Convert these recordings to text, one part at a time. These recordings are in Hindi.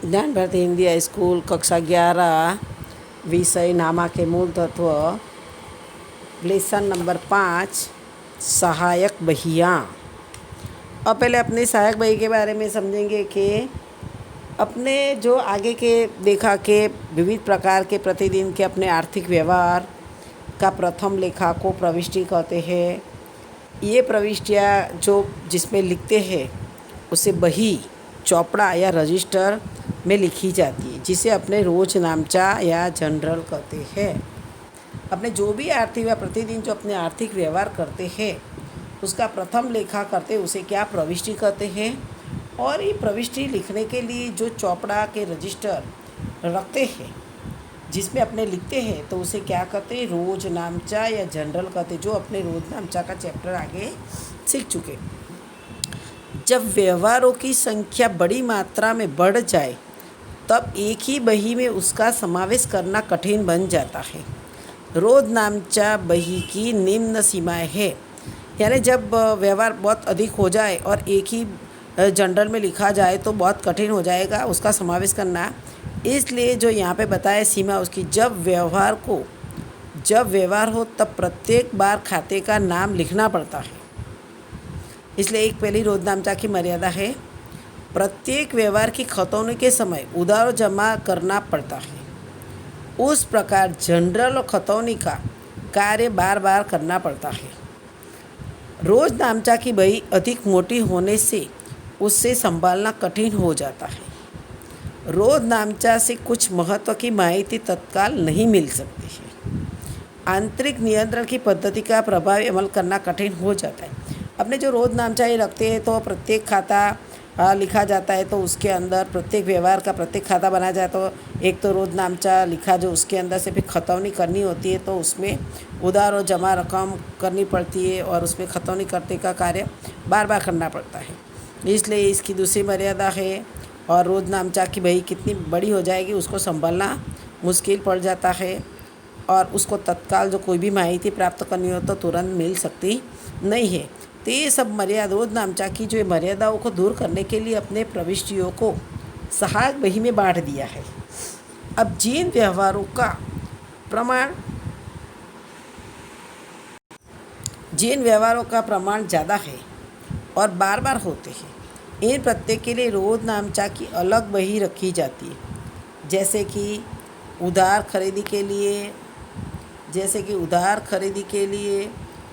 ज्ञान भारती हिंदी हाई स्कूल कक्षा 11 विषय नामा के मूल तत्व लेसन नंबर 5 सहायक बहियाँ। अब पहले अपने सहायक बही के बारे में समझेंगे कि अपने जो आगे के देखा के विविध प्रकार के प्रतिदिन के अपने आर्थिक व्यवहार का प्रथम लेखा को प्रविष्टि कहते हैं। ये प्रविष्टियाँ जो जिसमें लिखते हैं उसे बही चौपड़ा या रजिस्टर में लिखी जाती है, जिसे अपने रोज नामचा या जनरल कहते हैं। अपने जो भी आर्थिक या प्रतिदिन जो अपने आर्थिक व्यवहार करते हैं उसका प्रथम लेखा करते उसे क्या प्रविष्टि कहते हैं। और ये प्रविष्टि लिखने के लिए जो चौपड़ा के रजिस्टर रखते हैं जिसमें अपने लिखते हैं तो उसे क्या कहते हैं, रोज नामचा या जनरल कहते, जो अपने रोज नामचा का चैप्टर आगे सीख चुके। जब व्यवहारों की संख्या बड़ी मात्रा में बढ़ जाए तब एक ही बही में उसका समावेश करना कठिन बन जाता है। रोज नामचा बही की निम्न सीमाएं है, यानी जब व्यवहार बहुत अधिक हो जाए और एक ही जनरल में लिखा जाए तो बहुत कठिन हो जाएगा उसका समावेश करना। इसलिए जो यहाँ पे बताया सीमा उसकी, जब व्यवहार हो तब प्रत्येक बार खाते का नाम लिखना पड़ता है। इसलिए एक पहली रोज नामचा की मर्यादा है, प्रत्येक व्यवहार की खतौनी के समय उधार जमा करना पड़ता है। उस प्रकार जनरल और खतौनी का कार्य बार बार करना पड़ता है। रोज नामचा की बही अधिक मोटी होने से उससे संभालना कठिन हो जाता है। रोज नामचा से कुछ महत्व की माहिती तत्काल नहीं मिल सकती है। आंतरिक नियंत्रण की पद्धति का प्रभावी अमल करना कठिन हो जाता है। अपने जो रोज नामचा ये रखते हैं तो प्रत्येक खाता लिखा जाता है, तो उसके अंदर प्रत्येक व्यवहार का प्रत्येक खाता बनाया जाए तो एक तो रोज नामचा लिखा जो उसके अंदर से फिर खतौनी करनी होती है, तो उसमें उधार और जमा रकम करनी पड़ती है और उसमें खतौनी करने का कार्य बार बार करना पड़ता है। इसलिए इसकी दूसरी मर्यादा है। और रोज नामचा की बही कितनी बड़ी हो जाएगी उसको संभालना मुश्किल पड़ जाता है और उसको तत्काल जो कोई भी माहिती प्राप्त करनी हो तो तुरंत मिल सकती नहीं है। तो ये सब मर्यादा रोज नामचा की जो मर्यादाओं को दूर करने के लिए अपने प्रविष्टियों को सहायक बही में बांट दिया है। अब जिन व्यवहारों का प्रमाण ज़्यादा है और बार बार होते हैं, इन प्रत्येक के लिए रोज नामचा की अलग बही रखी जाती है। जैसे कि उधार खरीदी के लिए,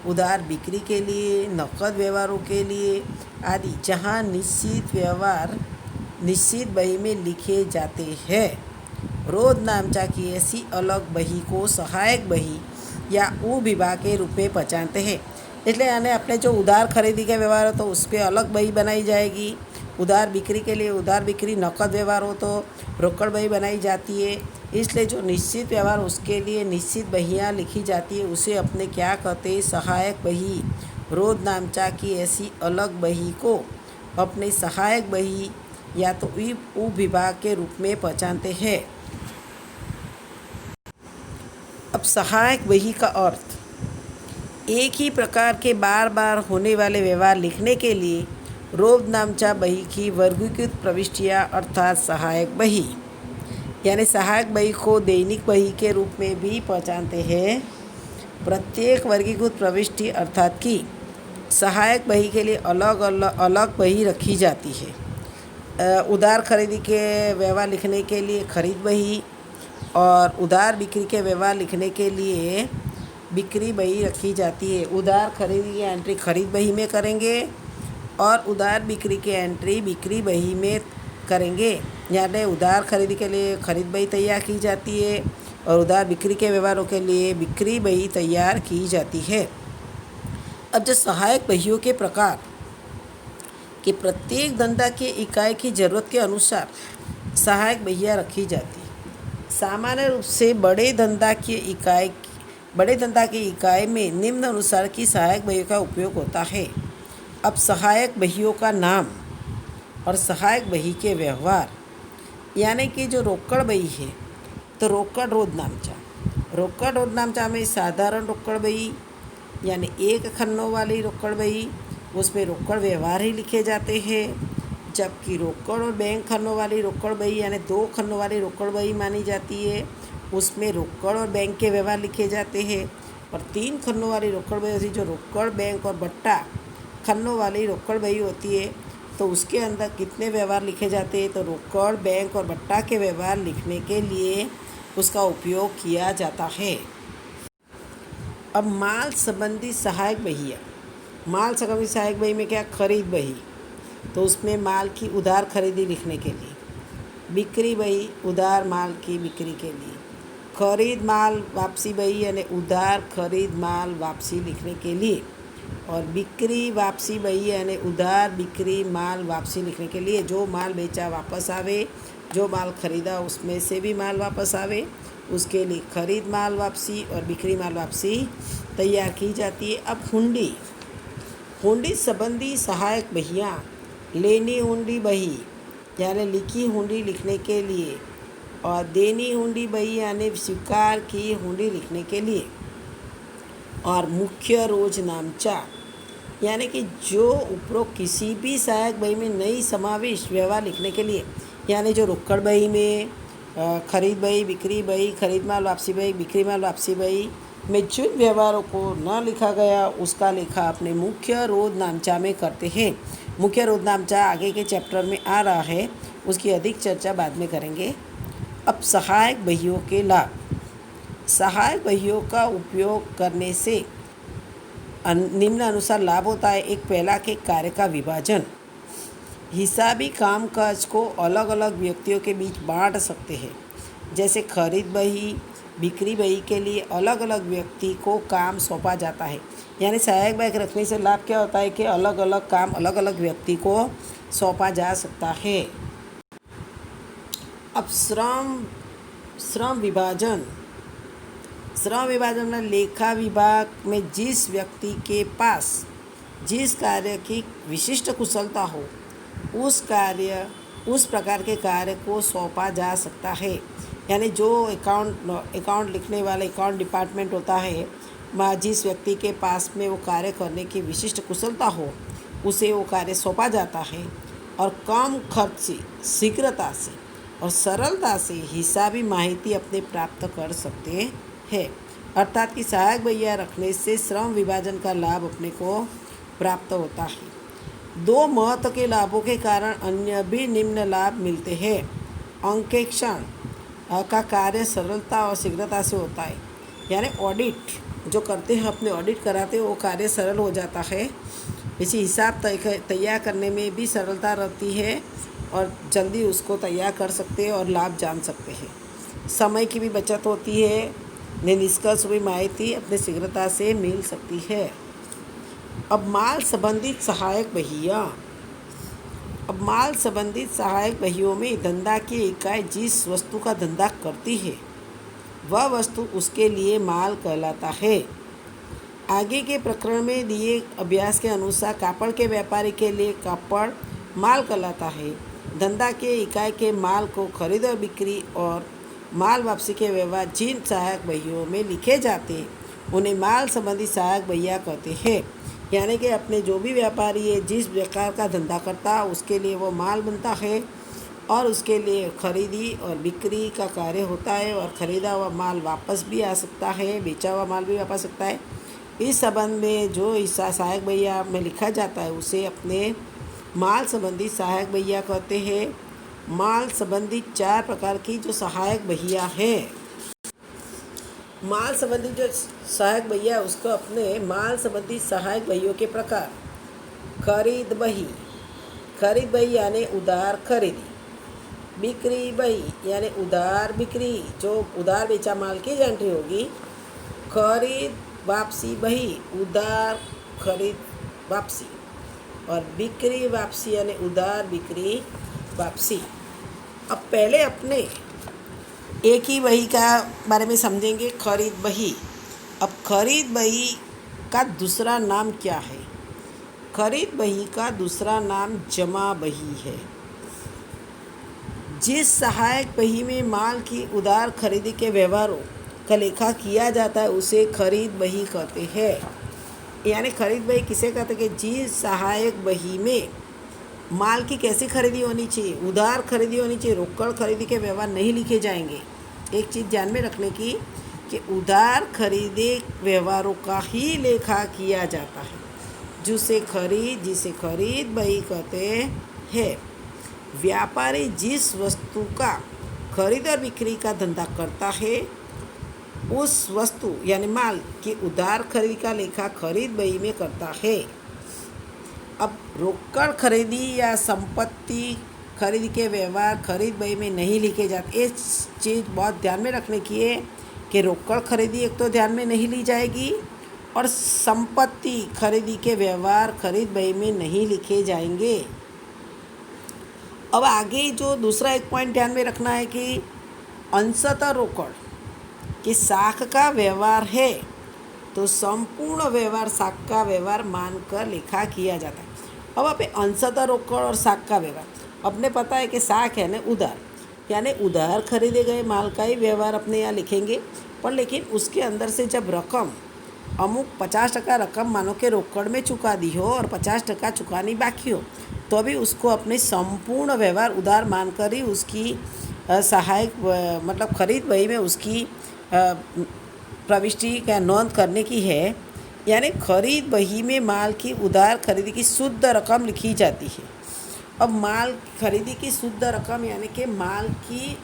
उधार बिक्री के लिए, नकद व्यवहारों के लिए आदि, जहाँ निश्चित व्यवहार निश्चित बही में लिखे जाते हैं। रोज नामचा की ऐसी अलग बही को सहायक बही या उपविभाग के रूप में पहचानते हैं। इसलिए यानी अपने जो उधार खरीदी के व्यवहार हो तो उस पर अलग बही बनाई जाएगी। उधार बिक्री के लिए उधार बिक्री, नकद व्यवहार हो तो रोकड़ बही बनाई जाती है। इसलिए जो निश्चित व्यवहार उसके लिए निश्चित बहियाँ लिखी जाती है उसे अपने क्या कहते हैं, सहायक बही। रोज नामचा की ऐसी अलग बही को अपने सहायक बही या तो उपविभाग के रूप में पहचानते हैं। अब सहायक बही का अर्थ, एक ही प्रकार के बार बार होने वाले व्यवहार लिखने के लिए रोज नामचा बही की वर्गीकृत प्रविष्टियाँ अर्थात सहायक बही, यानी सहायक बही को दैनिक बही के रूप में भी पहचानते हैं। प्रत्येक वर्गीकृत प्रविष्टि अर्थात कि सहायक बही के लिए अलग बही रखी जाती है। उधार खरीदी के व्यवहार लिखने के लिए खरीद बही और उधार बिक्री के व्यवहार लिखने के लिए बिक्री बही रखी जाती है। उधार खरीदी की एंट्री खरीद बही में करेंगे और उधार बिक्री की एंट्री बिक्री बही में करेंगे। यानी उधार खरीदी के लिए खरीद बही तैयार की जाती है और उधार बिक्री के व्यवहारों के लिए बिक्री बही तैयार की जाती है। अब जो सहायक बहियों के प्रकार कि प्रत्येक धंधा के इकाई की ज़रूरत के अनुसार सहायक बहियाँ रखी जाती है। सामान्य रूप से बड़े धंधा की इकाई में निम्न अनुसार की सहायक बहियों का उपयोग होता है। अब सहायक बहियों का नाम और सहायक बही के व्यवहार, यानी कि जो रोकड़ बही है तो रोकड़ रोज नामचा में साधारण रोकड़ बही यानी एक खन्नों वाली रोकड़ बही, उसमें रोकड़ व्यवहार ही लिखे जाते हैं। जबकि रोकड़ और बैंक खन्नों वाली रोकड़ बही यानी 2 खन्नों वाली रोकड़ बही मानी जाती है, उसमें रोकड़ और बैंक के व्यवहार लिखे जाते हैं। और 3 खन्नों वाली रोकड़ बही होती है जो रोकड़, बैंक और बट्टा खन्नों वाली रोकड़ बही होती है, तो उसके अंदर कितने व्यवहार लिखे जाते हैं? तो रोकड़, बैंक और बट्टा के व्यवहार लिखने के लिए उसका उपयोग किया जाता है। अब माल संबंधी सहायक बहियाँ। माल संबंधी सहायक बही में क्या? खरीद बही, तो उसमें माल की उधार खरीदी लिखने के लिए। बिक्री बही, उधार माल की बिक्री के लिए। खरीद माल वापसी बही यानी उधार खरीद माल वापसी लिखने के लिए। और बिक्री वापसी बही यानी उधार बिक्री माल वापसी लिखने के लिए। जो माल बेचा वापस आवे, जो माल खरीदा उसमें से भी माल वापस आवे, उसके लिए खरीद माल वापसी और बिक्री माल वापसी तैयार की जाती है। अब हुंडी। हुंडी संबंधी सहायक बहियाँ। लेनी हुंडी बही यानी लिखी हुंडी लिखने के लिए, और देनी हुंडी बही यानी स्वीकार की हुंडी लिखने के लिए। और मुख्य रोजनामचा यानी कि जो उपरोक्त किसी भी सहायक बही में नई समावेश व्यवहार लिखने के लिए, यानी जो रोकड़ बही में खरीद बही, बिक्री बही, खरीद माल वापसी बही, बिक्री माल वापसी बही में जिन व्यवहारों को न लिखा गया उसका लेखा अपने मुख्य रोजनामचा में करते हैं। मुख्य रोजनामचा आगे के चैप्टर में आ रहा है, उसकी अधिक चर्चा बाद में करेंगे। अब सहायक बहियों के लाभ। सहायक बहियों का उपयोग करने से निम्न अनुसार लाभ होता है। एक, पहला के कार्य का विभाजन। हिसाबी कामकाज को अलग अलग व्यक्तियों के बीच बांट सकते हैं। जैसे खरीद बही, बिक्री बही के लिए अलग अलग व्यक्ति को काम सौंपा जाता है। यानी सहायक बही रखने से लाभ क्या होता है कि अलग अलग काम अलग अलग व्यक्ति को सौंपा जा सकता है। अब श्रम विभाजन। श्रम विभाजन में लेखा विभाग में जिस व्यक्ति के पास जिस कार्य की विशिष्ट कुशलता हो उस प्रकार के कार्य को सौंपा जा सकता है। यानी जो अकाउंट लिखने वाला अकाउंट डिपार्टमेंट होता है, जिस व्यक्ति के पास में वो कार्य करने की विशिष्ट कुशलता हो उसे वो कार्य सौंपा जाता है। और कम खर्च से, शीघ्रता से और सरलता से हिसाबी माहिती अपने प्राप्त कर सकते हैं। अर्थात कि सहायक बहियाँ रखने से श्रम विभाजन का लाभ अपने को प्राप्त होता है। 2 महत्व के लाभों के कारण अन्य भी निम्न लाभ मिलते हैं। अंकेक्षण का कार्य सरलता और शीघ्रता से होता है। यानी ऑडिट जो करते हैं, अपने ऑडिट कराते हैं, वो कार्य सरल हो जाता है। इसी हिसाब तैयार करने में भी सरलता रहती है और जल्दी उसको तैयार कर सकते हैं और लाभ जान सकते हैं। समय की भी बचत होती है। निष्कर्ष हुई माहिती अपने शीघ्रता से मिल सकती है। अब माल संबंधित सहायक बहियाँ। अब माल संबंधित सहायक बहियों में धंधा की इकाई जिस वस्तु का धंधा करती है वह वस्तु उसके लिए माल कहलाता है। आगे के प्रकरण में दिए अभ्यास के अनुसार कापड़ के व्यापारी के लिए कापड़ माल कहलाता है। धंधा के इकाई के माल को खरीद और बिक्री और माल वापसी के व्यवहार जिन सहायक बहियों में लिखे जाते हैं उन्हें माल संबंधी सहायक बहियाँ कहते हैं। यानी कि अपने जो भी व्यापारी है जिस प्रकार का धंधा करता है उसके लिए वो माल बनता है और उसके लिए खरीदी और बिक्री का कार्य होता है, और ख़रीदा हुआ माल वापस भी आ सकता है, बेचा हुआ माल भी वापस आ सकता है। इस संबंध में जो हिस्सा सहायक बहियाँ में लिखा जाता है उसे अपने माल संबंधी सहायक बहियाँ कहते हैं। माल संबंधी 4 प्रकार की जो सहायक बहियाँ हैं, माल संबंधी जो सहायक बहियाँ उसको अपने माल संबंधी सहायक बहियों के प्रकार। खरीद बही। खरीद बही यानी उधार खरीदी। बिक्री बही यानी उधार बिक्री, जो उधार बेचा माल की एंट्री होगी। खरीद वापसी बही, उधार खरीद वापसी। और बिक्री वापसी यानी उधार बिक्री वापसी। अब पहले अपने एक ही बही का बारे में समझेंगे, खरीद बही। अब खरीद बही का दूसरा नाम क्या है? खरीद बही का दूसरा नाम जमा बही है। जिस सहायक बही में माल की उधार खरीदी के व्यवहारों का लेखा किया जाता है उसे खरीद बही कहते हैं। यानी खरीद बही किसे कहते हैं कि जिस सहायक बही में माल की कैसी खरीदी होनी चाहिए, उधार खरीदी होनी चाहिए, रोकड़ खरीदी के व्यवहार नहीं लिखे जाएंगे। एक चीज़ ध्यान में रखने की कि उधार खरीदे व्यवहारों का ही लेखा किया जाता है, जिसे खरीद बही कहते हैं। व्यापारी जिस वस्तु का खरीद और बिक्री का धंधा करता है उस वस्तु यानी माल की उधार खरीदी का लेखा खरीद बही में करता है। अब रोकड़ खरीदी या संपत्ति खरीद के व्यवहार खरीद बही में नहीं लिखे जाते। इस चीज़ बहुत ध्यान में रखने की है कि रोकड़ खरीदी एक तो ध्यान में नहीं ली जाएगी और संपत्ति खरीदी के व्यवहार खरीद बही में नहीं लिखे जाएंगे। अब आगे जो दूसरा एक पॉइंट ध्यान में रखना है कि अंशतः रोकड़ कि साख का व्यवहार है तो संपूर्ण व्यवहार साख का व्यवहार मानकर लेखा किया जाता है। अब आप अंशतः रोकड़ और साख का व्यवहार, अपने पता है कि साख है ना उधार, यानी उधार खरीदे गए माल का ही व्यवहार अपने यहाँ लिखेंगे, पर लेकिन उसके अंदर से जब रकम अमुक 50% रकम मानो के रोकड़ में चुका दी हो और 50% चुकानी बाकी हो तो भी उसको अपने संपूर्ण व्यवहार उधार मानकर ही उसकी सहायक मतलब खरीद बही में उसकी प्रविष्टि का नोंद करने की है। यानी खरीद बही में माल की उधार खरीदी की शुद्ध रकम लिखी जाती है। अब माल खरीदी की शुद्ध रकम यानी कि माल की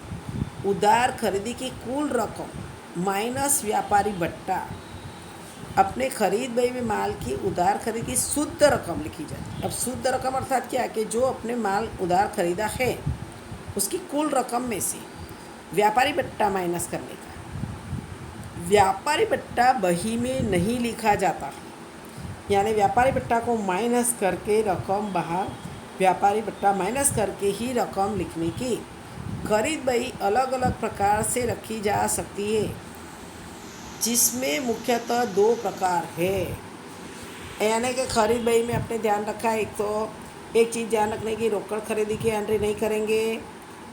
उधार खरीदी की कुल रकम माइनस व्यापारी भट्टा, अपने खरीद बही में माल की उधार खरीदी की शुद्ध रकम लिखी जाती है। अब शुद्ध रकम अर्थात क्या है कि जो अपने माल उधार खरीदा है उसकी कुल रकम में से व्यापारी भट्टा माइनस करने का। व्यापारी भट्टा बही में नहीं लिखा जाता, यानी व्यापारी भट्टा को माइनस करके रकम बाहर, व्यापारी भट्टा माइनस करके ही रकम लिखने की। खरीद बही अलग अलग प्रकार से रखी जा सकती है, जिसमें मुख्यतः 2 प्रकार है। यानी कि खरीद बही में अपने ध्यान रखा है, एक तो एक चीज़ ध्यान रखने की रोकड़ खरीदी की एंट्री नहीं करेंगे,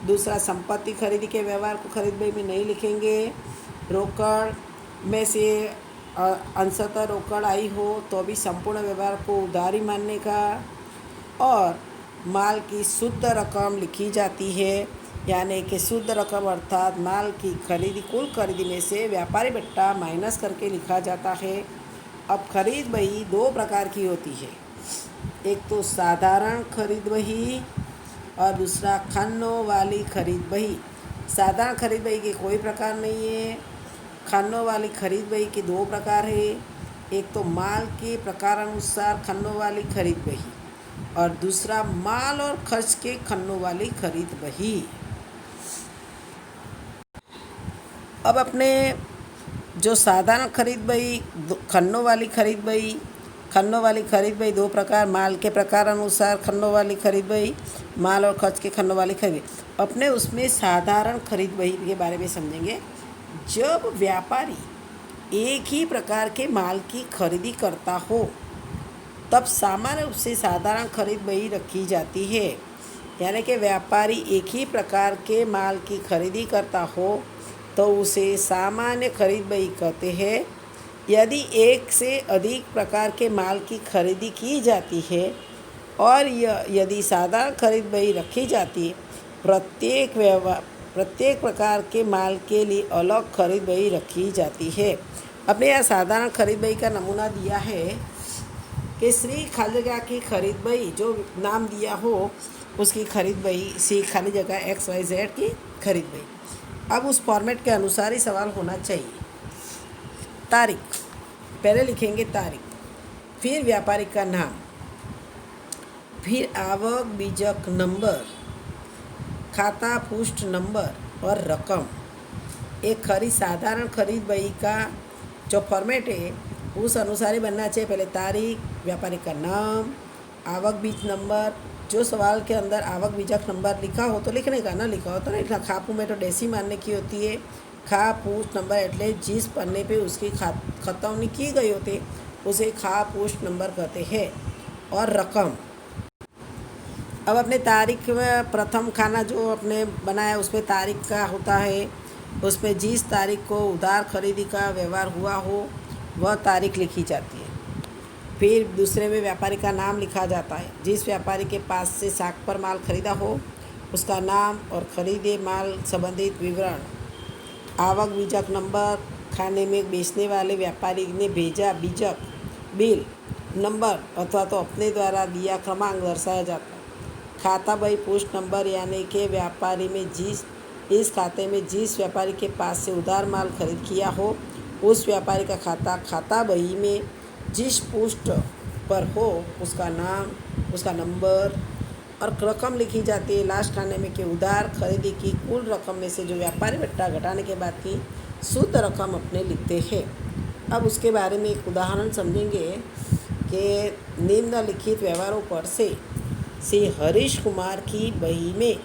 दूसरा संपत्ति खरीदी के व्यवहार को खरीद बही में नहीं लिखेंगे। रोकड़ में से अंशतः रोकड़ आई हो तो भी संपूर्ण व्यवहार को उधारी मानने का, और माल की शुद्ध रकम लिखी जाती है, यानी कि शुद्ध रकम अर्थात माल की खरीदी कुल खरीदी में से व्यापारी भट्टा माइनस करके लिखा जाता है। अब खरीद बही 2 प्रकार की होती है, एक तो साधारण खरीद बही और दूसरा खानों वाली खरीद बही। साधारण खरीद बही के कोई प्रकार नहीं है, खानों वाली खरीद बही के 2 प्रकार है, एक तो माल के प्रकार अनुसार खानों वाली खरीद बही और दूसरा माल और खर्च के खन्नों वाली खरीद बही। अब अपने जो साधारण खरीद बही खन्नों वाली खरीद बही, खन्नों वाली खरीद बही 2 प्रकार, माल के प्रकार अनुसार खन्नों वाली खरीद बही, माल और खर्च के खन्नों वाली खरीद। अपने उसमें साधारण खरीद बही के बारे में समझेंगे। जब व्यापारी एक ही प्रकार के माल की खरीदी करता हो तब सामान्य रूप से साधारण खरीद बही रखी जाती है। यानी कि व्यापारी एक ही प्रकार के माल की खरीदी करता हो तो उसे सामान्य खरीद बही कहते हैं। यदि एक से अधिक प्रकार के माल की खरीदी की जाती है और यदि साधारण खरीद बही रखी जाती है, प्रत्येक प्रकार के माल के लिए अलग खरीद बही रखी जाती है। अपने यहाँ साधारण खरीद बही का नमूना दिया है कि श्री खाली जगह की खरीद बही, जो नाम दिया हो उसकी खरीद बही, सी खाली जगह XYZ की खरीद बही। अब उस फॉर्मेट के अनुसार ही सवाल होना चाहिए। तारीख, पहले लिखेंगे तारीख, फिर व्यापारी का नाम, फिर आवक बीजक नंबर, खाता पुष्ट नंबर और रकम। एक साधारण खरीद बही का जो फॉर्मेट है उस अनुसार ही बनना चाहिए। पहले तारीख, व्यापारी का नाम, आवक बीज नंबर। जो सवाल के अंदर आवक बीजक नंबर लिखा हो तो लिखने का, ना लिखा हो तो नहीं लिखना। खापू में तो डेसी मानने की होती है। खा पुष्ट नंबर एटले जिस पन्ने पे उसकी खतौनी की गई होती उसे खा पुष्ट नंबर कहते हैं। और रकम, अब अपने तारीख में प्रथम खाना जो अपने बनाया उसमें तारीख का होता है, उसमें जिस तारीख को उधार खरीदी का व्यवहार हुआ हो वह तारीख लिखी जाती है। फिर दूसरे में व्यापारी का नाम लिखा जाता है। जिस व्यापारी के पास से साख पर माल खरीदा हो उसका नाम और खरीदे माल संबंधित विवरण, आवक बीजक नंबर, खाने में बेचने वाले व्यापारी ने भेजा बीजक बिल नंबर अथवा तो अपने द्वारा दिया क्रमांक दर्शाया जाता है। खाता बही पुष्ट नंबर यानी कि व्यापारी में इस खाते में जिस व्यापारी के पास से उधार माल खरीद किया हो उस व्यापारी का खाता बही में जिस पुष्ट पर हो उसका नाम, उसका नंबर और रकम लिखी जाती है। लास्ट खाने में कि उधार खरीदी की कुल रकम में से जो व्यापारी बट्टा घटाने के बाद की शुद्ध रकम अपने लिखते हैं। अब उसके बारे में एक उदाहरण समझेंगे कि निम्नलिखित व्यवहारों पर से हरीश कुमार की बही में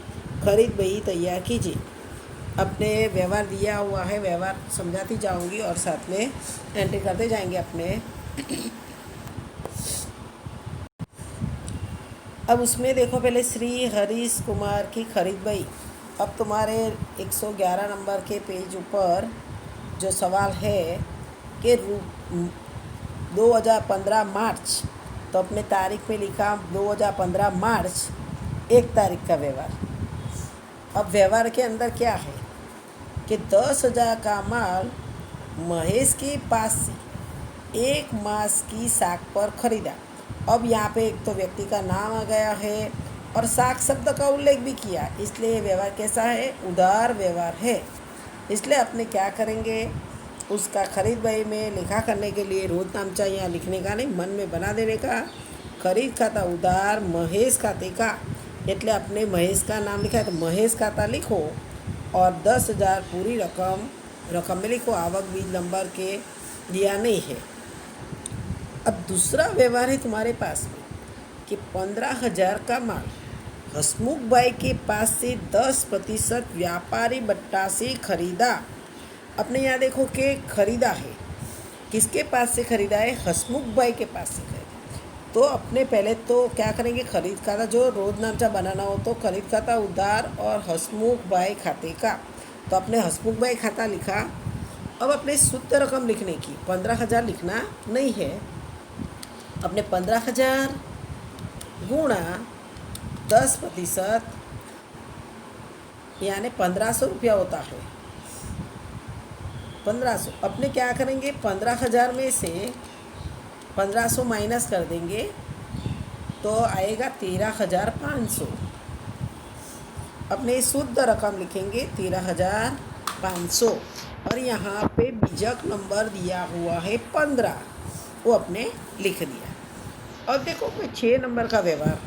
खरीद बही तैयार कीजिए। अपने व्यवहार दिया हुआ है, व्यवहार समझाती जाऊंगी और साथ में एंट्री करते जाएंगे अपने। अब उसमें देखो पहले श्री हरीश कुमार की खरीद बही। अब तुम्हारे 111 नंबर के पेज ऊपर जो सवाल है कि 2015 मार्च, तो अपने तारीख में लिखा 2015 मार्च 1 तारीख का व्यवहार। अब व्यवहार के अंदर क्या है कि 10,000 का माल महेश के पास से 1 मास की साख पर खरीदा। अब यहाँ पे एक तो व्यक्ति का नाम आ गया है और साख शब्द का उल्लेख भी किया, इसलिए व्यवहार कैसा है, उधार व्यवहार है। इसलिए अपने क्या करेंगे, उसका खरीद बही में लिखा करने के लिए रोज नामचा यहाँ लिखने का नहीं, मन में बना देने का। खरीद खाता उधार महेश खाते का, એટલે अपने महेश का नाम लिखा है तो महेश खाता लिखो और 10,000 पूरी रकम में लिखो। आवक बीज नंबर के दिया नहीं है। अब दूसरा व्यवहार है तुम्हारे पास में कि 15,000 का माल हसमुख भाई के पास से 10% व्यापारी बट्टा से खरीदा। अपने यहाँ देखो कि खरीदा है, किसके पास से खरीदा है, हसमुख भाई के पास से खरीदा। तो अपने पहले तो क्या करेंगे, खरीद खाता जो रोज नामचा बनाना हो तो खरीद खाता उधार और हसमुख भाई खाते का, तो अपने हसमुख भाई खाता लिखा। अब अपने शुद्ध रकम लिखने की 15,000 लिखना नहीं है, अपने 15,000 गुणा 10% यानी 1,500 रुपया होता है। 1,500 अपने क्या करेंगे, 15,000 में से 1,500 माइनस कर देंगे तो आएगा 13,500। अपने शुद्ध रकम लिखेंगे 13,500 और यहाँ पे बीजक नंबर दिया हुआ है 15, वो अपने लिख दिया। और देखो कोई 6 नंबर का व्यवहार,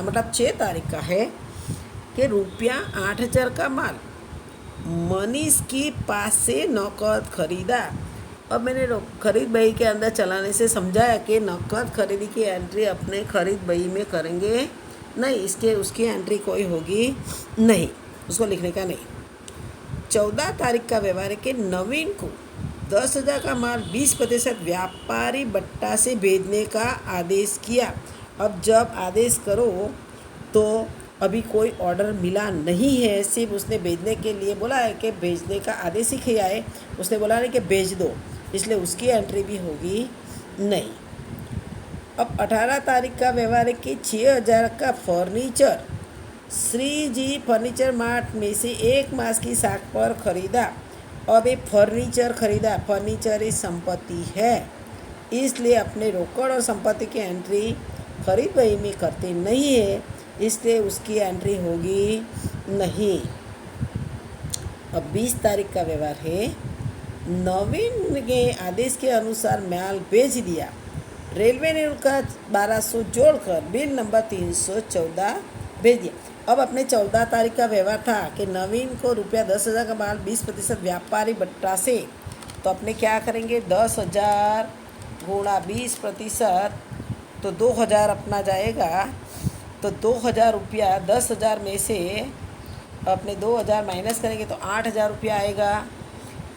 मतलब 6 तारीख का है कि रुपया 8,000 का माल मनीष की पास से नकद खरीदा। अब मैंने खरीद बही के अंदर चलाने से समझाया कि नकद खरीदी की एंट्री अपने खरीद बही में करेंगे नहीं, इसके उसकी एंट्री कोई होगी नहीं, उसको लिखने का नहीं। 14 तारीख का व्यवहार है कि नवीन को 10,000 का माल 20% व्यापारी बट्टा से भेजने का आदेश किया। अब जब आदेश करो तो अभी कोई ऑर्डर मिला नहीं है, सिर्फ उसने भेजने के लिए बोला है कि भेजने का आदेश ही किया है, उसने बोला नहीं कि भेज दो, इसलिए उसकी एंट्री भी होगी नहीं। अब 18 तारीख का व्यवहार है कि 6,000 का फर्नीचर श्री जी फर्नीचर मार्ट में से 1 मास की साख पर खरीदा। अब ये फर्नीचर खरीदा, फर्नीचर ही संपत्ति है, इसलिए अपने रोकड़ और संपत्ति की एंट्री खरीद बही में करते नहीं है, इसलिए उसकी एंट्री होगी नहीं। अब 20 तारीख का व्यवहार है, नवीन के आदेश के अनुसार माल बेच दिया, रेलवे ने उनका 1,200 जोड़कर बिल नंबर 314 भेज दिया। अब अपने 14 तारीख का व्यवहार था कि नवीन को रुपया 10,000 का माल 20% व्यापारी बट्टा से, तो अपने क्या करेंगे, 10,000 गुणा 20% तो 2,000 अपना जाएगा। तो 2,000 रुपया 10,000 में से अपने 2,000 माइनस करेंगे तो 8,000 रुपया आएगा।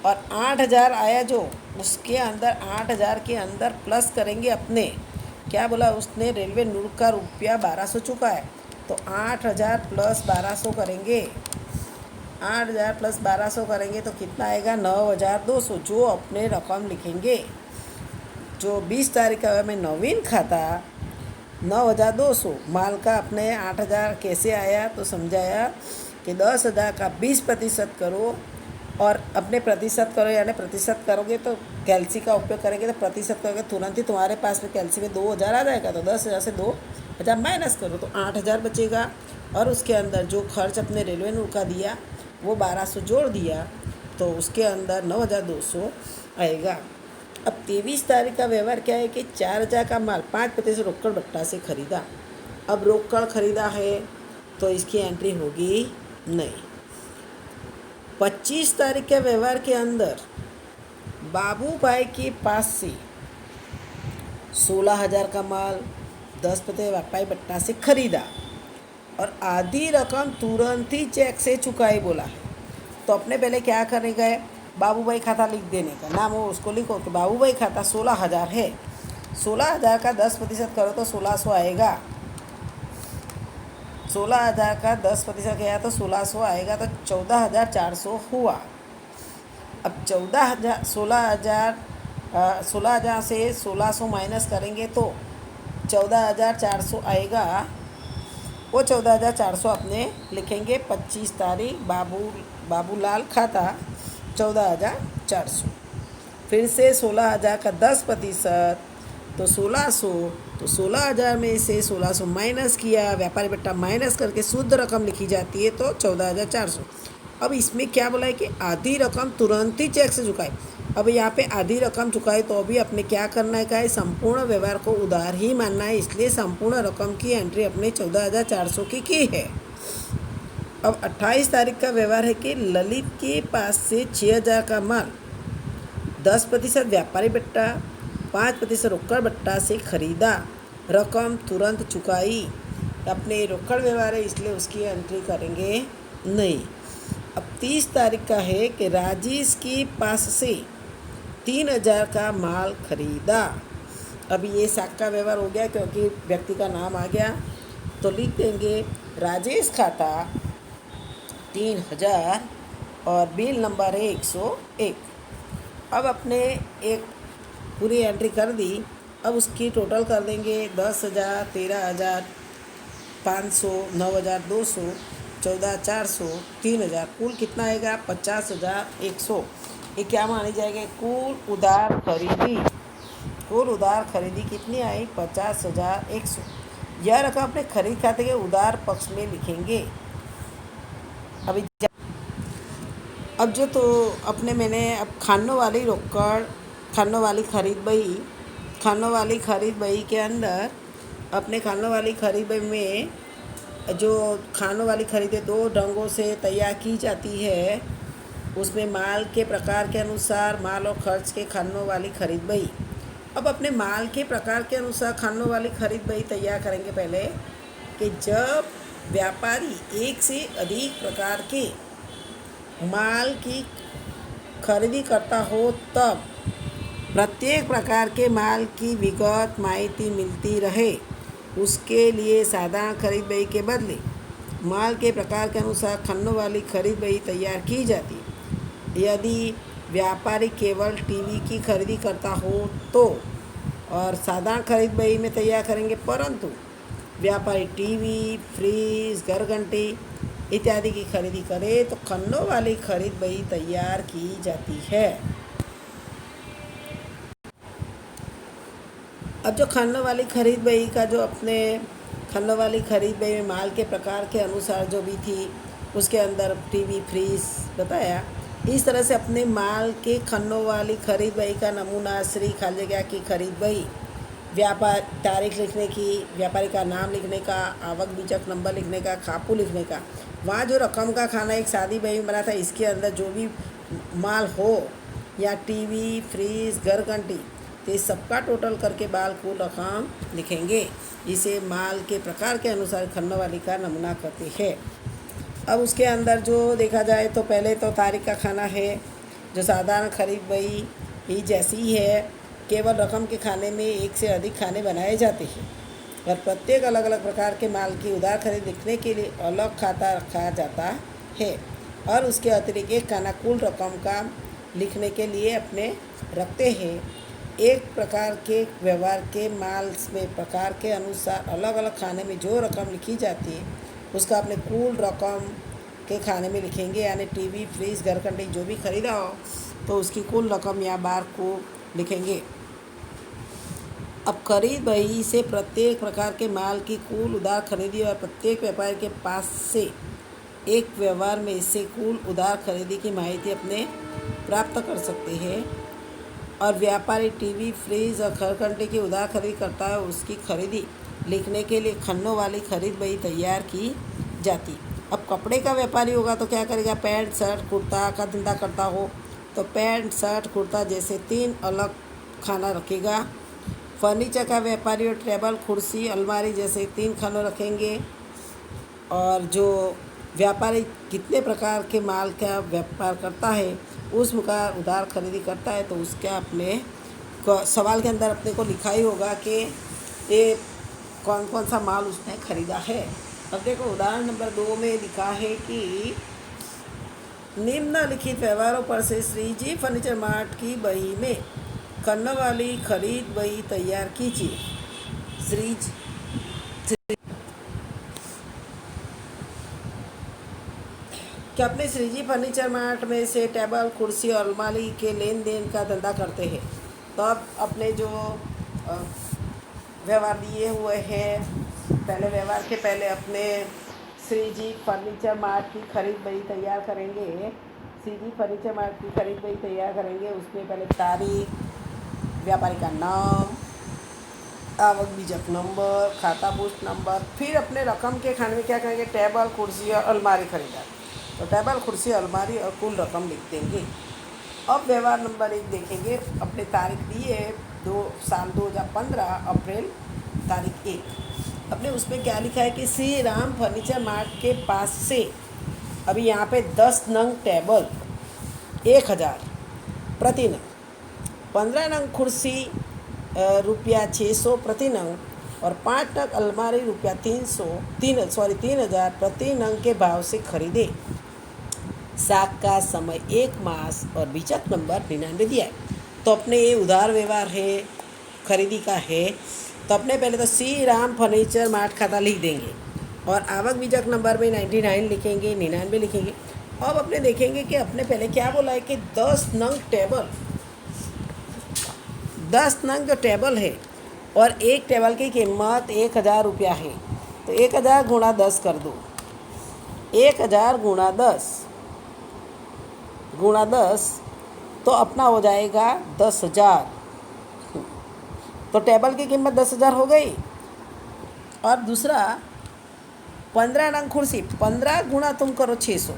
और 8,000 आया जो उसके अंदर 8,000 के अंदर प्लस करेंगे अपने, क्या बोला उसने, रेलवे नूर का रुपया 1,200 चुका है तो 8,000 प्लस 1,200 करेंगे, 8,000 प्लस 1,200 करेंगे तो कितना आएगा, 9,200, जो अपने रकम लिखेंगे। जो 20 तारीख का में नवीन खाता 9,200 माल का अपने 8,000 कैसे आया तो समझाया कि 10,000 का 20% करो और अपने प्रतिशत करो, यानी प्रतिशत करोगे तो कैलसी का उपयोग करेंगे तो प्रतिशत करोगे तुरंत ही तुम्हारे पास में कैलसी में 2,000 आ जाएगा। तो 10,000 से 2,000 माइनस करो तो 8,000 बचेगा। और उसके अंदर जो खर्च अपने रेलवे नूर का दिया वो 1,200 जोड़ दिया तो उसके अंदर 9,200 आएगा। अब 23 तारीख का व्यवहार क्या है कि 4,000 का माल 5% रोकड़ बट्टा से खरीदा। अब रोकड़ खरीदा है तो इसकी एंट्री होगी नहीं। 25 तारीख के व्यवहार के अंदर बाबू भाई के पास से 16,000 का माल 10% व्यापारी बट्टा से खरीदा और आधी रकम तुरंत ही चेक से चुकाई बोला है। तो अपने पहले क्या करेगा है, बाबू भाई खाता लिख देने का नाम हो उसको लिखो कि बाबू भाई खाता 16,000 है। 16,000 का 10% करो तो 1,600 आएगा। 16,000 का 10% गया तो 1,600 आएगा तो 14,400 हुआ। अब 16,000 से 1,600 माइनस करेंगे तो 14,400 आएगा। वो 14,400 अपने लिखेंगे 25 तारीख बाबूलाल खाता 14,400। फिर से 16,000 का 10% तो 1,600। तो 16,000 में से 1,600 माइनस किया, व्यापारी बट्टा माइनस करके शुद्ध रकम लिखी जाती है तो 14,400। अब इसमें क्या बोला है कि आधी रकम तुरंत ही चेक से चुकाए। अब यहाँ पे आधी रकम चुकाए तो अभी अपने क्या करना है, क्या है, संपूर्ण व्यवहार को उधार ही मानना है, इसलिए संपूर्ण रकम की एंट्री अपने 14,400 की है। अब 28 तारीख का व्यवहार है कि ललित के पास से 6,000 का माल 10% व्यापारी बट्टा 5% रोकड़ बट्टा से खरीदा, रकम तुरंत चुकाई। अपने रोकड़ व्यवहार है इसलिए उसकी एंट्री करेंगे नहीं। अब 30 तारीख का है कि राजेश के पास से 3,000 का माल खरीदा। अभी ये साख का व्यवहार हो गया क्योंकि व्यक्ति का नाम आ गया तो लिख देंगे राजेश खाता 3,000 और बिल नंबर है 101। अब अपने एक पूरी एंट्री कर दी। अब उसकी टोटल कर देंगे 10,000, 13,500, 9,200, 14,400, 3,000, कुल कितना आएगा 50,100। ये क्या मानी जाएगी, कुल उधार खरीदी। कुल उधार खरीदी कितनी आई 50,100। यह रकम अपने खरीद खाते के उधार पक्ष में लिखेंगे। अब जो तो अपने मैंने अब खानों वाली रोकड़ खानों वाली खरीद बही के अंदर अपने खानों वाली खरीद बही में जो खानों वाली खरीदें 2 ढंगों से तैयार की जाती है। उसमें माल के प्रकार के अनुसार माल और खर्च के खानों वाली खरीद बही। अब अपने माल के प्रकार के अनुसार खानों वाली खरीद बही तैयार करेंगे पहले कि जब व्यापारी एक से अधिक प्रकार के माल की खरीदी करता हो तब प्रत्येक प्रकार के माल की विगत माहिती मिलती रहे। उसके लिए साधारण खरीद बही के बदले माल के प्रकार के अनुसार खन्नों वाली खरीद बही तैयार की जाती है। यदि व्यापारी केवल टीवी की खरीदी करता हो तो और साधारण खरीद बही में तैयार करेंगे, परंतु व्यापारी टीवी, फ्रिज, घर घंटी इत्यादि की खरीदी करे तो खन्नों वाली खरीद बही तैयार की जाती है। अब जो खन्नों वाली खरीद बही का जो अपने खन्नों वाली खरीद बही में माल के प्रकार के अनुसार जो भी थी उसके अंदर टीवी, फ्रिज बताया। इस तरह से अपने माल के खन्नों वाली खरीद बही का नमूना श्री खाली जगह की खरीद बही, व्यापार तारीख लिखने की, व्यापारी का नाम लिखने का, आवक बीजक नंबर लिखने का, खापू लिखने का, वहाँ जो रकम का खाना एक सादी बही में बना था इसके अंदर जो भी माल हो या टीवी, फ्रिज, घर घंटी तो इस सबका टोटल करके बाल कुल रकम लिखेंगे। इसे माल के प्रकार के अनुसार खन्नों वाली का नमूना करते हैं। अब उसके अंदर जो देखा जाए तो पहले तो तारीख का खाना है जो साधारण खरीद बही ही जैसी ही है, केवल रकम के खाने में एक से अधिक खाने बनाए जाते हैं और प्रत्येक अलग अलग प्रकार के माल की उधार खरीद लिखने के लिए अलग खाता रखा जाता है और उसके अतिरिक्त एक खाना कुल रकम का लिखने के लिए अपने रखते हैं। एक प्रकार के व्यवहार के माल में प्रकार के अनुसार अलग अलग खाने में जो रकम लिखी जाती है उसका अपने कुल रकम के खाने में लिखेंगे। यानी टीवी, फ्रिज, घरकंडी जो भी खरीदा हो तो उसकी कुल रकम या बार को लिखेंगे। अब खरीद बही से प्रत्येक प्रकार के माल की कुल उधार खरीदी और प्रत्येक व्यापारी के पास से एक व्यवहार में इससे कुल उधार खरीदी की माहिती अपने प्राप्त कर सकते हैं। और व्यापारी टीवी, फ्रिज और घरकंडी की उधार खरीद करता है, उसकी खरीदी लिखने के लिए खन्नों वाली खरीद बही तैयार की जाती। अब कपड़े का व्यापारी होगा तो क्या करेगा, पैंट, शर्ट, कुर्ता का धंधा करता हो तो पैंट, शर्ट, कुर्ता जैसे 3 अलग खाना रखेगा। फर्नीचर का व्यापारी और टेबल, कुर्सी, अलमारी जैसे 3 खानों रखेंगे। और जो व्यापारी कितने प्रकार के माल का व्यापार करता है उस प्रकार उधार खरीदी करता है तो उसके अपने सवाल के अंदर अपने को लिखा ही होगा कि ये कौन कौन सा माल उसने खरीदा है। अब देखो उदाहरण नंबर 2 में लिखा है कि निम्नलिखित व्यवहारों पर से श्रीजी फर्नीचर मार्ट की बही में खन्नों वाली खरीद बही तैयार कीजिए। श्रीज कि अपने श्रीजी फर्नीचर मार्ट में से टेबल, कुर्सी और अलमारी के लेन देन का धंधा करते हैं। तो अब अपने जो व्यवहार दिए हुए हैं, पहले व्यवहार के पहले अपने श्रीजी फर्नीचर मार्ट की खरीद बही तैयार करेंगे। श्रीजी फर्नीचर मार्ट की खरीद बही तैयार करेंगे। उसमें पहले तारीख, व्यापारी का नाम, आवक बीजक नंबर, खाता पुष्ट नंबर, फिर अपने रकम के खाने में क्या करेंगे, टेबल, कुर्सी और अलमारी खरीदा तो टेबल, कुर्सी, अलमारी और कुल रकम लिख देंगे। अब व्यवहार नंबर 1 देखेंगे। अपने तारीख दी है 2 साल 2015 अप्रैल तारीख 1। अपने उसमें क्या लिखा है कि श्री राम फर्नीचर मार्ट के पास से अभी यहाँ पे 10 नंग टेबल 1000 प्रति नंग, 15 नंग कुर्सी ₹600 प्रति नंग और 5 नंग अलमारी ₹3000 प्रति नंग के भाव से खरीदे। साख का समय 1 मास और बीजक नंबर 99 दिया है। तो अपने ये उधार व्यवहार है, खरीदी का है। तो अपने पहले तो श्री राम फर्नीचर मार्ट खाता लिख देंगे और आवक बीजक नंबर में 99 लिखेंगे, 99 लिखेंगे। अब अपने देखेंगे कि अपने पहले क्या बोला है कि 10 नंग टेबल, 10 नंग जो टेबल है और एक टेबल की कीमत 1000 रुपया है। तो 1000 गुणा 10 कर दो, 1000 गुणा 10 तो अपना हो जाएगा 10,000। तो टेबल की कीमत 10,000 हो गई। और दूसरा 15 नंग कुर्सी, 15 गुणा तुम करो 600,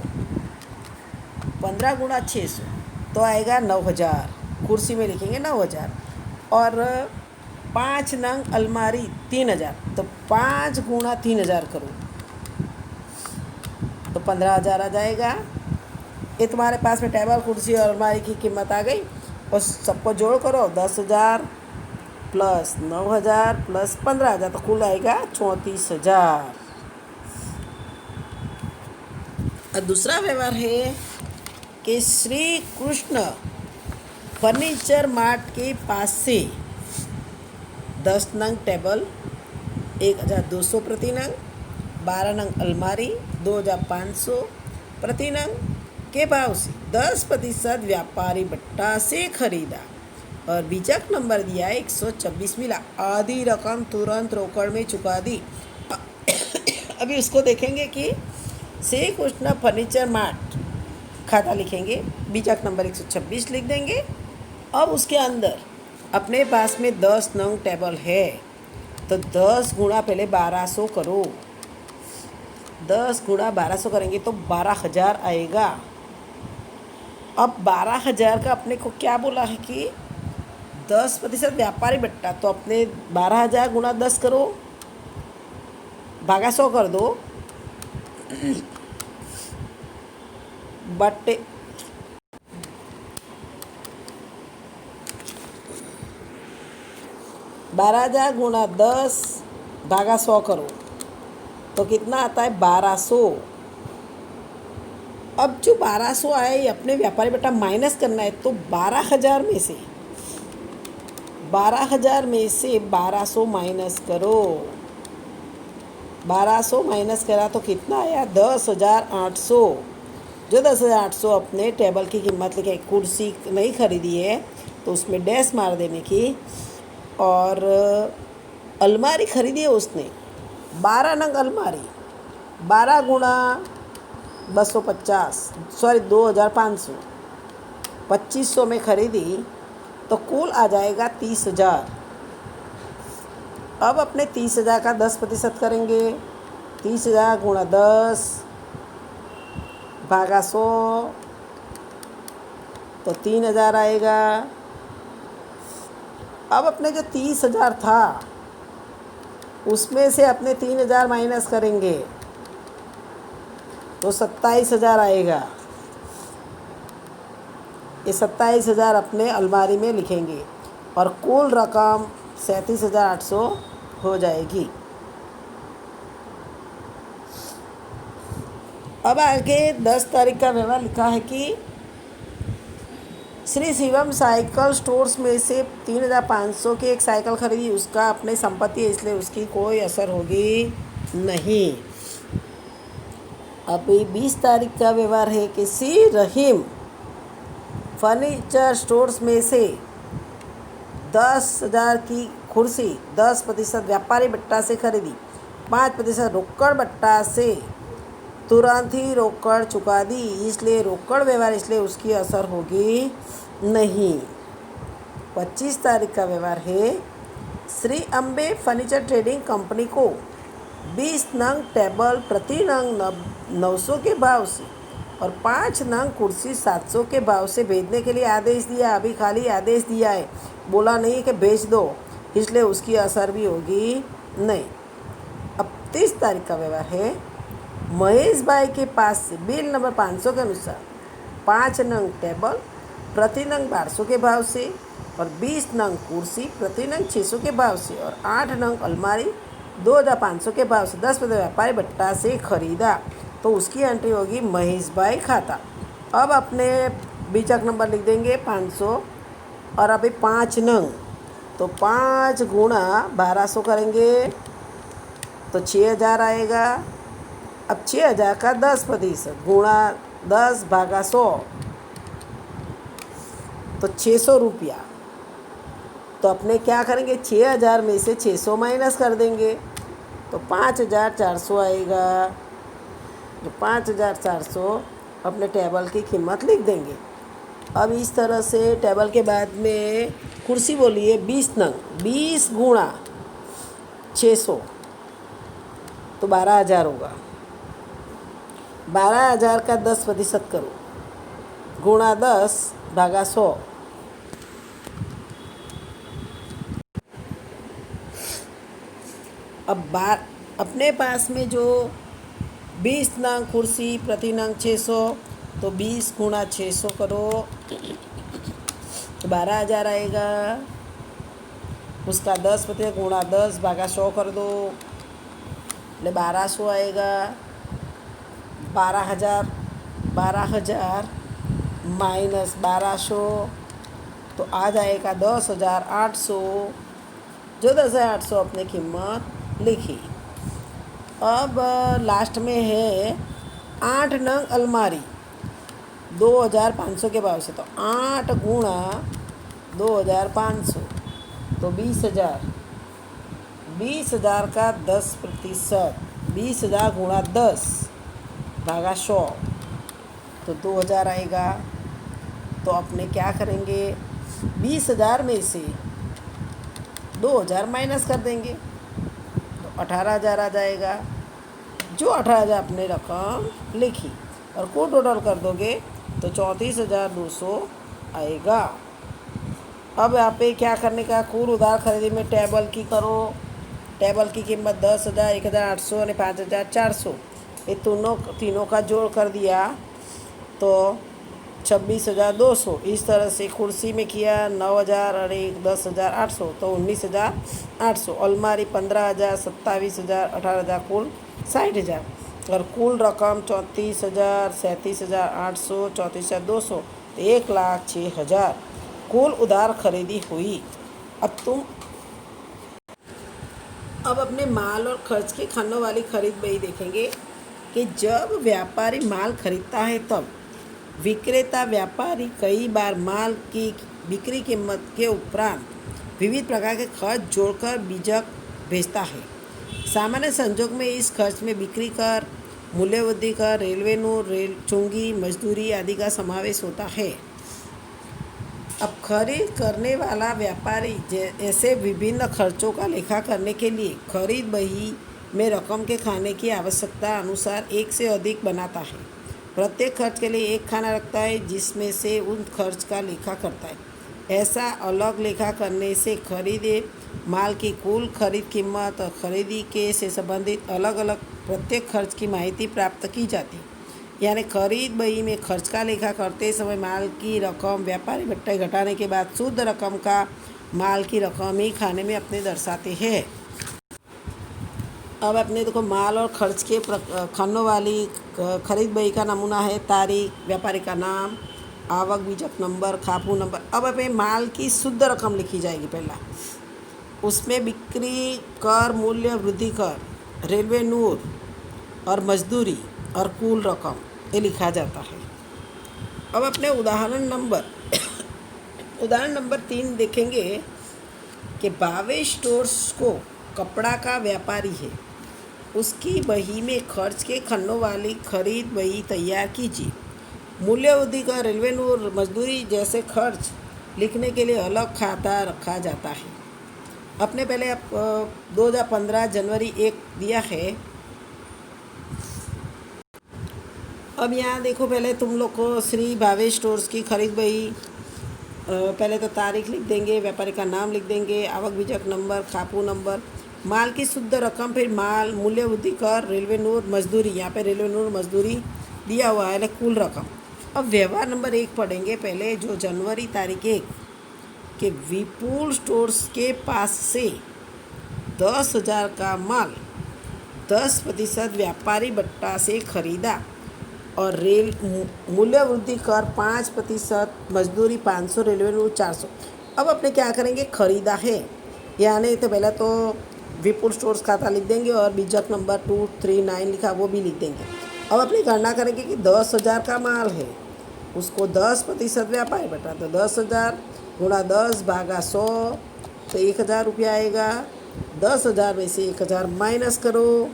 15 गुणा 600 तो आएगा 9,000। कुर्सी में लिखेंगे 9,000। और 5 नंग अलमारी 3,000, तो 5 गुणा 3,000 करो तो 15,000 आ जाएगा। ये तुम्हारे पास में टेबल, कुर्सी और अलमारी की कीमत आ गई और सबको जोड़ करो 10,000 प्लस 9,000 प्लस 15,000 तो कुल आएगा 34,000। और दूसरा व्यवहार है कि श्री कृष्ण फर्नीचर मार्ट के पास से 10 नंग टेबल 1,200 प्रति नंग, 12 नंग अलमारी 2,500 प्रति नंग के भाव से 10% व्यापारी भट्टा से खरीदा और बीजक नंबर दिया 126 मिला। आधी रकम तुरंत रोकड़ में चुका दी। अभी उसको देखेंगे कि श्री कृष्ण फर्नीचर मार्ट खाता लिखेंगे, बीजक नंबर 126 लिख देंगे। अब उसके अंदर अपने पास में 10 नंग टेबल है तो 10 गुणा पहले 1200 करो, 10 गुणा 1200 करेंगे तो 12,000 आएगा। अब 12,000 का अपने को क्या बोला है कि 10% व्यापारी बट्टा, तो अपने 12,000 गुणा 10 करो, भागा 100 कर दो, बट्टे 12,000 गुणा 10 भागा 100 करो तो कितना आता है 1200। अब जो 1200 आए अपने व्यापारी बट्टा माइनस करना है तो 12,000 में से 12,000 में से 1200 माइनस करो। 1200 माइनस करा तो कितना आया? 10,800। जो 10,800 अपने टेबल की कीमत लिखे, कुर्सी नहीं खरीदी है तो उसमें डैश मार देने की। और अलमारी खरीदी है उसने, 12 नंग अलमारी, 12 गुणा 250, सॉरी 2,500, 2500 में खरीदी तो कुल आ जाएगा 30,000। अब अपने 30,000 का 10% करेंगे। 30,000 गुणा 10 भागा 100 तो 3,000 आएगा। अब अपने जो 30,000 था उसमें से अपने 3,000 माइनस करेंगे तो 27,000 आएगा। ये 27,000 अपने अलमारी में लिखेंगे और कुल रकम 37,800 हो जाएगी। अब आगे 10 तारीख का व्यवहार लिखा है कि श्री शिवम साइकिल स्टोर्स में से 3,500 की एक साइकिल खरीदी। उसका अपनी संपत्ति है इसलिए उसकी कोई असर होगी नहीं। अभी 20 तारीख का व्यवहार है कि श्री रहीम फर्नीचर स्टोर्स में से 10,000 की कुर्सी 10% व्यापारी बट्टा से खरीदी, 5% रोकड़ बट्टा से तुरंत ही रोकड़ चुका दी, इसलिए रोकड़ व्यवहार इसलिए उसकी असर होगी नहीं। 25 तारीख का व्यवहार है Shri Ambe furniture trading company को 20 नंग टेबल प्रति नंग 900 के भाव से और 5 नंग कुर्सी 700 के भाव से भेजने के लिए आदेश दिया। अभी खाली आदेश दिया है, बोला नहीं कि भेज दो, इसलिए उसकी असर भी होगी नहीं। अब 30 तारीख का व्यवहार है महेश भाई के पास से बिल नंबर 500 के अनुसार 5 नंग टेबल प्रति नंग 1200 के भाव से और 20 नंग कुर्सी प्रति नंग 600 के भाव से और 8 नंग अलमारी 2,500 के भाव से 10% व्यापारी बट्टा से खरीदा, तो उसकी एंट्री होगी महेश भाई खाता। अब अपने बीचक नंबर लिख देंगे 500 और अभी 5 नंग तो 5 गुणा 1200 करेंगे तो 6,000 आएगा। अब 6,000 का 10% गुणा 10 भागा 100 तो 600 रुपया। तो अपने क्या करेंगे? 6,000 में से 600 माइनस कर देंगे तो 5,400 आएगा। तो 5,400 अपने टेबल की कीमत लिख देंगे। अब इस तरह से टेबल के बाद में कुर्सी बोलिए 20 नंग, 20 गुणा 600 तो 12,000 होगा। 12,000 का 10% करो गुणा 10 भागा 100 अब अपने पास में जो 20 नंग कुर्सी प्रति नंग 600 तो 20 गुणा 600 करो तो 12,000 आएगा। उसका 10% गुणा 10 भागा 100 कर दो, 1200 आएगा। 12,000 माइनस 1200 तो आ जाएगा 10,800। जो 10,800 अपनी कीमत लिखी। अब लास्ट में है 8 नंग अलमारी 2,500 के भाव से, तो 8 गुणा 2,500 तो 20,000। 20,000 का 10%, 20,000 गुणा 10 भागा 100 तो 2,000 आएगा। तो अपने क्या करेंगे? 20,000 में से 2,000 माइनस कर देंगे तो 18,000 आ जाएगा। जो 18,000 अपने रकम लिखी और को टोटल कर दोगे तो 34,200 आएगा। अब यहाँ पे क्या करने का? कुल उधार खरीदी में टेबल की करो। टेबल की कीमत 10,000, 1,800 और 5,400, ये तीनों का जोड़ कर दिया तो 26,200। इस तरह से कुर्सी में किया 9,000 और 10,800 तो 19,800। अलमारी 15,000, 27,000, 18,000, कुल 60,000 और कुल रकम 34,000, 37,800, 34,200 तो 1,06,000 कुल उधार खरीदी हुई। अब अपने माल और खर्च के खानों वाली खरीद बही देखेंगे कि जब व्यापारी माल खरीदता है तब विक्रेता व्यापारी कई बार माल की बिक्री कीमत के उपरांत विविध प्रकार के खर्च जोड़कर बीजक भेजता है। सामान्य संजोग में इस खर्च में बिक्री कर, मूल्यवृद्धि कर, रेलवे रेल चुंगी, मजदूरी आदि का समावेश होता है। अब खरीद करने वाला व्यापारी ऐसे विभिन्न खर्चों का लेखा करने के लिए खरीद बही में रकम के खाने की आवश्यकता अनुसार एक से अधिक बनाता है। प्रत्येक खर्च के लिए एक खाना रखता है जिसमें से उन खर्च का लेखा करता है। ऐसा अलग लेखा करने से खरीदे माल की कुल खरीद कीमत और खरीदी के से संबंधित अलग अलग प्रत्येक खर्च की माहिती प्राप्त की जाती है। यानी खरीद बही में खर्च का लेखा करते समय माल की रकम व्यापारी भट्टे घटाने के बाद शुद्ध रकम का माल की रकम ही खाने में अपने दर्शाते हैं। अब अपने देखो माल और खर्च के खानों वाली खरीद बही का नमूना है। तारीख, व्यापारी का नाम, आवक बीजक नंबर, खापू नंबर। अब अपने माल की शुद्ध रकम लिखी जाएगी पहला, उसमें बिक्री कर, मूल्य वृद्धि कर, रेलवे नूर और मजदूरी और कुल रकम ये लिखा जाता है। अब अपने उदाहरण नंबर 3 देखेंगे कि बावे स्टोर्स को कपड़ा का व्यापारी है, उसकी बही में खर्च के खन्नों वाली खरीद बही तैयार कीजिए। मूल्य वृद्धि का, रेलवे नूर, मजदूरी जैसे खर्च लिखने के लिए अलग खाता रखा जाता है। अपने पहले 2015 जनवरी 1 दिया है। अब यहाँ देखो, पहले तुम लोग को श्री भावे स्टोर्स की खरीद बही पहले तो तारीख लिख देंगे, व्यापारी का नाम लिख देंगे, आवक बीजक नंबर, खापू नंबर, माल की शुद्ध रकम, फिर माल, मूल्य वृद्धि कर, रेलवे नूर, मजदूरी। यहाँ पे रेलवे नूर मजदूरी दिया हुआ है, कुल रकम। अब व्यवहार नंबर 1 पढ़ेंगे पहले, जो जनवरी तारीख 1 के विपुल स्टोर्स के पास से 10,000 का माल 10% व्यापारी भट्टा से खरीदा और रेल मूल्य वृद्धि कर 5%, मजदूरी 500, रेलवे नूर 400। अब अपने क्या करेंगे, खरीदा है यानी तो पहले तो विपुल स्टोर्स खाता लिख देंगे और बीजक नंबर 239 लिखा वो भी लिख देंगे। अब अपनी गणना करेंगे कि 10,000 का माल है, उसको 10% व्यापारी भट्टा, तो 10,000 गुणा 10 भागा 100 तो 1,000 रुपया आएगा। 10,000 में से 1,000 माइनस करो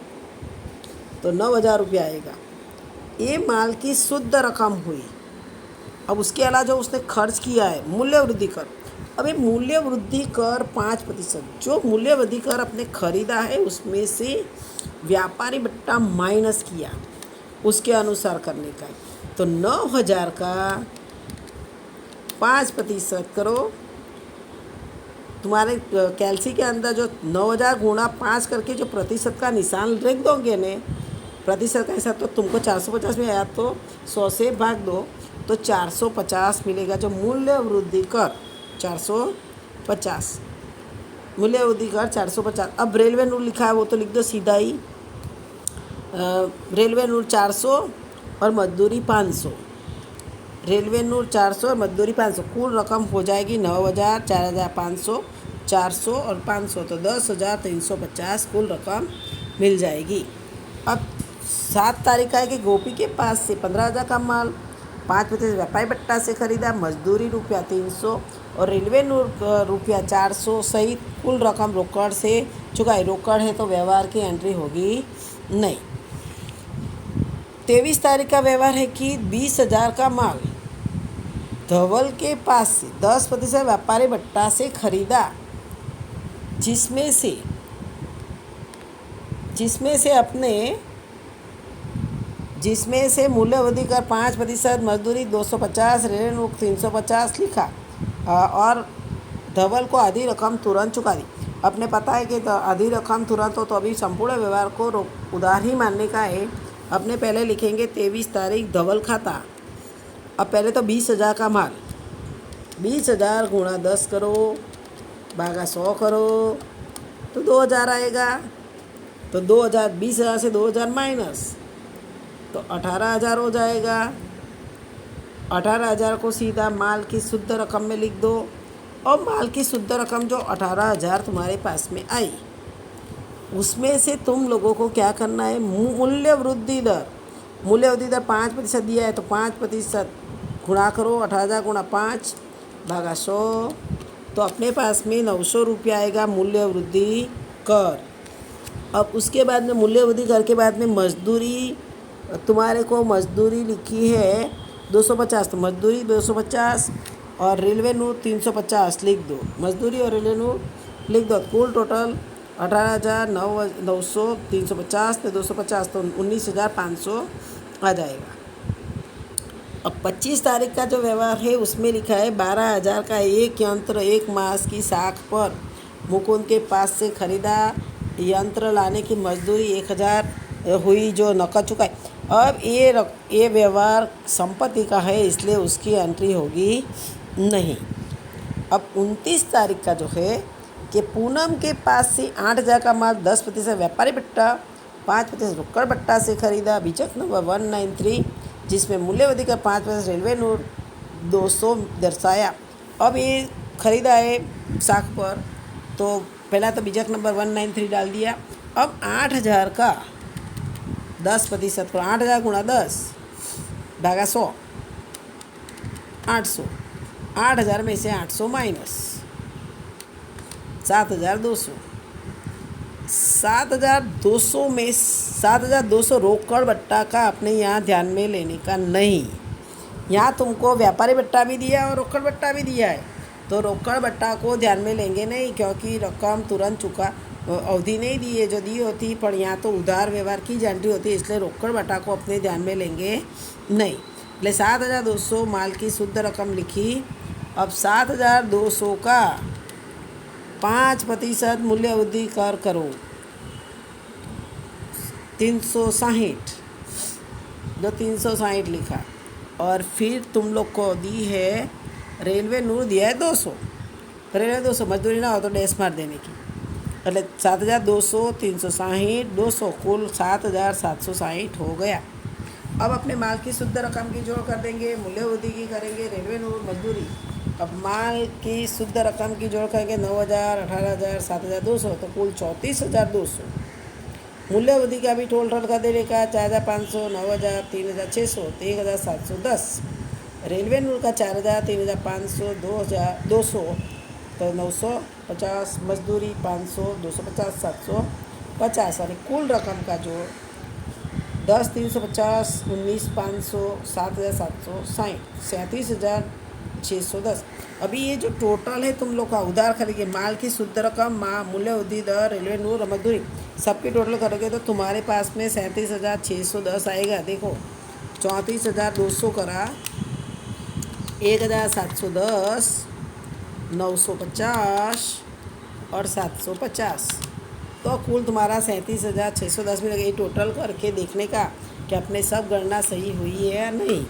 तो 9,000 रुपया आएगा। ये माल की शुद्ध रकम हुई। अब उसके अलावा जो उसने खर्च किया है मूल्य वृद्धि कर, अब ये मूल्य वृद्धि कर 5%, जो मूल्य वृद्धि कर अपने खरीदा है उसमें से व्यापारी भट्टा माइनस किया उसके अनुसार करने का। तो 9,000 का 5% करो, तुम्हारे कैलसी के अंदर जो 9,000 गुणा 5 करके जो प्रतिशत का निशान रख दोगे ने, प्रतिशत का ऐसा तो तुमको 450 में आया तो 100 से भाग दो तो 450 मिलेगा। जो मूल्य वृद्धि कर 450, मूल्य वृद्धि कर 450। अब रेलवे नूर लिखा है वो तो लिख दो सीधा ही, रेलवे नूर 400 और मजदूरी 500, रेलवे नूर 400 और मजदूरी 500, कुल रकम हो जाएगी 9,000, 4,500, 400 और 500 तो 10,350 कुल रकम मिल जाएगी। अब 7 तारीख का है कि गोपी के पास से 15,000 का माल 5% व्यापारी भट्टा से खरीदा, मजदूरी रुपया 300 और रेलवे नूर रुपया 400 सहित कुल रकम रोकड़ से चुकाई। रोकड़ है तो व्यवहार की एंट्री होगी नहीं। 23 तारीख का व्यवहार है कि 20,000 का माल धवल के पास से 10% व्यापारी भट्टा से खरीदा, जिसमें से मूल्य वृद्धि कर 5%, मजदूरी 250, रेलवे नूर 350 लिखा और धवल को आधी रकम तुरंत चुका दी। अपने पता है कि आधी रकम तुरंत हो तो अभी संपूर्ण व्यवहार को उधार ही मानने का है। अपने पहले लिखेंगे 23 तारीख धवल खाता। अब पहले तो 20,000 का माल, 20,000 गुणा 10 करो भागा 100 करो तो 2,000 आएगा। तो 2,000, 20,000 से 2,000 माइनस तो 18,000 हो जाएगा। 18,000 को सीधा माल की शुद्ध रकम में लिख दो और माल की शुद्ध रकम जो 18,000 तुम्हारे पास में आई, उसमें से तुम लोगों को क्या करना है, मूल्य वृद्धि दर 5% दिया है तो 5% गुणा करो, 18,000 गुणा 5 भागा 100, तो अपने पास में 900 रुपये आएगा मूल्य वृद्धि कर। अब उसके बाद में मूल्य वृद्धि कर के बाद में मजदूरी, तुम्हारे को मजदूरी लिखी है 250, तो मजदूरी 250 और रेलवे नोट 350 लिख दो, मजदूरी और रेलवे नोट लिख दो। कुल टोटल 18,900 350 तो 250 तो 19,500 आ जाएगा। अब 25 तारीख का जो व्यवहार है उसमें लिखा है 12,000 का एक यंत्र एक मास की साख पर मुकुंद के पास से खरीदा, यंत्र लाने की मजदूरी 1,000 हुई जो नकद चुकाई। अब ये व्यवहार संपत्ति का है इसलिए उसकी एंट्री होगी नहीं। अब 29 तारीख का जो है कि पूनम के पास से 8,000 का माल 10% व्यापारी बट्टा 5% रोकड़ बट्टा से खरीदा, बीजक नंबर 193 जिसमें मूल्यवृद्धि का 5% रेलवे नोट 200 दर्शाया। अब ये खरीदा है साख पर, तो पहला तो बीजक नंबर 193 डाल दिया। अब 8,000 का 10% को 8,000 गुणा 10 भागा 100 800, 8,000 में से 800 माइनस 7,200, 7,200 में 7,200 रोकड़ बट्टा का अपने यहाँ ध्यान में लेने का नहीं। यहाँ तुमको व्यापारी बट्टा भी दिया और रोकड़ बट्टा भी दिया है, तो रोकड़ बट्टा को ध्यान में लेंगे नहीं क्योंकि रकम तुरंत चुका अवधि नहीं दी है, जो दी होती पर यहाँ तो उधार व्यवहार की जानकारी होती है, इसलिए रोकड़ बट्टा को अपने ध्यान में लेंगे नहीं। इसलिए 7,200 माल की शुद्ध रकम लिखी। अब 7,200 का 5% मूल्य वृद्धि कर करो 360, जो 360 लिखा। और फिर तुम लोग को दी है रेलवे नूर दिया है 200, रेलवे 200 मजदूरी ना हो तो डैश मार देने की, मतलब 7,200 360 200 कुल 7,760 हो गया। अब अपने माल की शुद्ध रकम की जोड़ कर देंगे, मूल्य वृद्धि की करेंगे, रेलवे नूर मजदूरी। अब माल की शुद्ध रकम की जोड़ करेंगे 9,000 18,000 7,200 तो कुल 34,200। मूल्य वृद्धि का भी टोटल कर देने का 4,500 9,000 3,600 तो 1,710। रेलवे नूर का 4,000 3,500 2,200 तो 950, मजदूरी 500 250 750 और कुल रकम का जोड़ 10 350 19,500 7,760 37,610। अभी ये जो टोटल है तुम लोग का उधार करेंगे, माल की शुद्ध रकम मूल्य वृद्धि दर रेलवे नूर मजदूरी सबकी टोटल करोगे तो तुम्हारे पास में 37,610 आएगा। देखो 34,200 करा 1,710 950 और 750 तो कुल तुम्हारा 37,610 में लगेगी। टोटल करके देखने का कि अपने सब गणना सही हुई है या नहीं।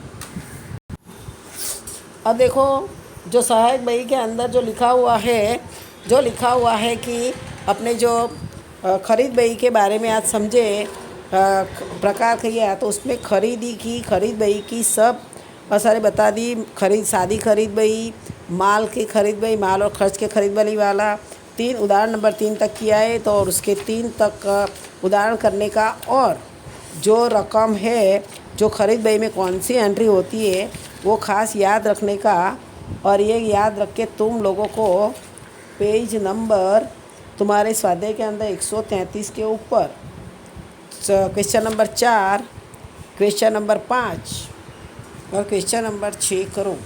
अब देखो जो सहायक बही के अंदर जो लिखा हुआ है कि अपने जो खरीद बही के बारे में आज समझे प्रकार किया, तो उसमें खरीद बही की सब सारे बता दी। सादी खरीद बही, माल की खरीद बही, माल और खर्च के खरीद बही वाला 3 उदाहरण नंबर 3 तक किया है, तो और उसके 3 तक उदाहरण करने का और जो रकम है जो खरीद बही में कौन सी एंट्री होती है वो खास याद रखने का। और ये याद रख के तुम लोगों को पेज नंबर तुम्हारे स्वाध्याय के अंदर 133 के ऊपर क्वेश्चन नंबर 4 क्वेश्चन नंबर 5 और क्वेश्चन नंबर 6 करो।